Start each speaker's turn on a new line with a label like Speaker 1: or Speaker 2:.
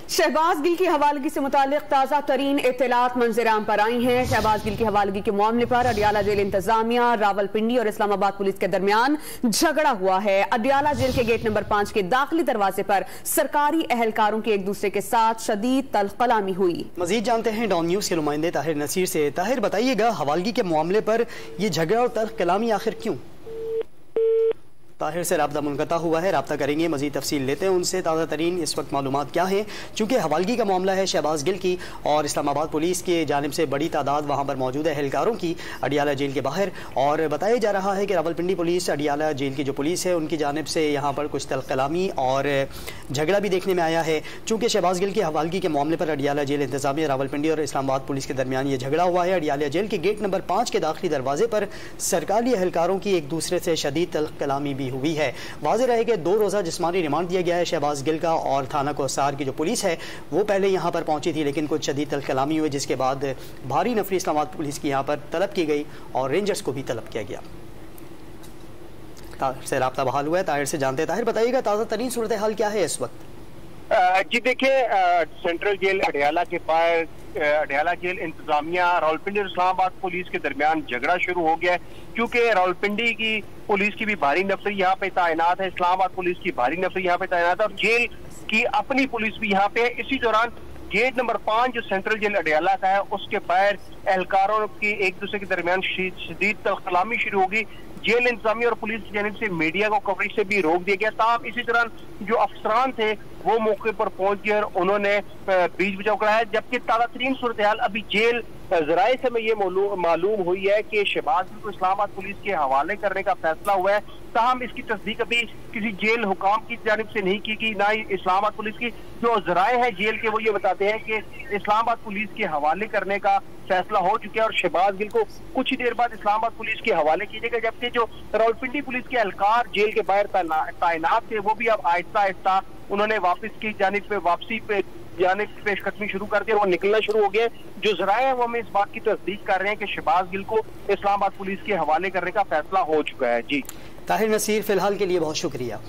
Speaker 1: शहबाज गिल की हवालगी से मुतालिक ताज़ा तरीन इत्तलात मंजराम पर आई हैं। शहबाज गिल की हवालगी के मामले पर अडियाला जेल इंतजामिया, रावलपिंडी और इस्लामाबाद पुलिस के दरमियान झगड़ा हुआ है। अडियाला जेल के गेट नंबर 5 के दाखिली दरवाजे पर सरकारी एहलकारों की एक दूसरे के साथ शदीद तलकलामी हुई।
Speaker 2: मजीद जानते हैं डॉन न्यूज के नुमाइंदे ताहिर नसीर से। ताहिर, बताइएगा हवालगी के मामले पर ये झगड़ा और तलकलामी आखिर क्यों? ताहिर से राब्ता मुनक़ता हुआ है, राब्ता करेंगे, मज़ीद तफसील लेते हैं उनसे। ताज़ा तरीन इस वक्त मालूमात क्या है, चूँकि हवालगी का मामला है शहबाज गिल की और इस्लामाबाद पुलिस की जानिब से बड़ी तादाद वहाँ पर मौजूद है एहलकारों की अडियाला जेल के बाहर। और बताया जा रहा है कि रावलपिंडी पुलिस, अडियाला जेल की जो पुलिस है उनकी जानिब से यहाँ पर कुछ तलकलामी और झगड़ा भी देखने में आया है। चूँकि शहबाज गिल की हवालगी के मामले पर अडियाला जेल इंतजामिया, रावलपिंडी और इस्लामाबाद पुलिस के दरमियान ये झगड़ा हुआ है। अडियाला जेल के गेट नंबर 5 के दाखिली दरवाजे पर सरकारी एहलकारों की एक दूसरे से शदीद तलकलामी भी हुई है। वाज़ेह रहे कि 2 रोज़ा जिस्मानी रिमांड दिया गया है शहबाज गिल का और थाना कोसार की जो पुलिस है वो पहले यहाँ पर पहुंची थी, लेकिन कुछ शदीद तलकलामी हुई जिसके बाद भारी नफरी इस्लामाबाद पुलिस की यहाँ पर तलब की गई और रेंजर्स को भी तलब किया गया। ताहिर से राब्ता बहाल हुआ है, ताहिर से जानते हैं। ताहिर, बताइएगा ताज़ा तरीन सूरत हाल क्या है इस वक्त?
Speaker 3: जी देखिए, सेंट्रल जेल अडियाला के बाहर अडियाला जेल इंतजामिया, रावलपिंडी और इस्लामाबाद पुलिस के दरमियान झगड़ा शुरू हो गया है, क्योंकि रावलपिंडी की पुलिस की भी भारी नफरी यहाँ पे तैनात है, इस्लामाबाद पुलिस की भारी नफरी यहाँ पे तैनात है और जेल की अपनी पुलिस भी यहाँ पे है। इसी दौरान गेट नंबर 5 जो सेंट्रल जेल अडियाला का है उसके बाहर एहलकारों की एक दूसरे के दरमियान शदीद तलकलामी शुरू होगी। जेल इंतजामिया और पुलिस की जानिब से मीडिया को कवरेज से भी रोक दिया गया। ताहम इसी दौरान जो अफसरान थे वो मौके पर पहुंच गए और उन्होंने बीच बचाव कराया। जबकि ताज़ा तरीन सूरत हाल अभी जेल जराए से में ये मालूम हुई है कि शहबाज गिल को इस्लामाबाद पुलिस के हवाले करने का फैसला हुआ है। ताहम इसकी तस्दीक अभी किसी जेल हुकाम की जानिब से नहीं की गई, ना ही इस्लामाबाद पुलिस की। जो जराए हैं जेल के वो ये बताते हैं कि इस्लामाबाद पुलिस के हवाले करने का फैसला हो चुका है और शहबाज गिल को कुछ ही देर बाद इस्लामाबाद पुलिस के हवाले कीजिएगा। जबकि जो रावलपिंडी पुलिस के एहलकार जेल के बाहर तैनात थे वो भी अब आहिस्ता आहिस्ता उन्होंने वापस की जानिब पे वापसी पे जानिब पेशकदमी शुरू कर दी और वो निकलना शुरू हो गए। जो जराए हैं वो हमें इस बात की तस्दीक कर रहे हैं कि शहबाज गिल को इस्लामाबाद पुलिस के हवाले करने का फैसला हो चुका है। जी
Speaker 2: ताहिर नसीर, फिलहाल के लिए बहुत शुक्रिया।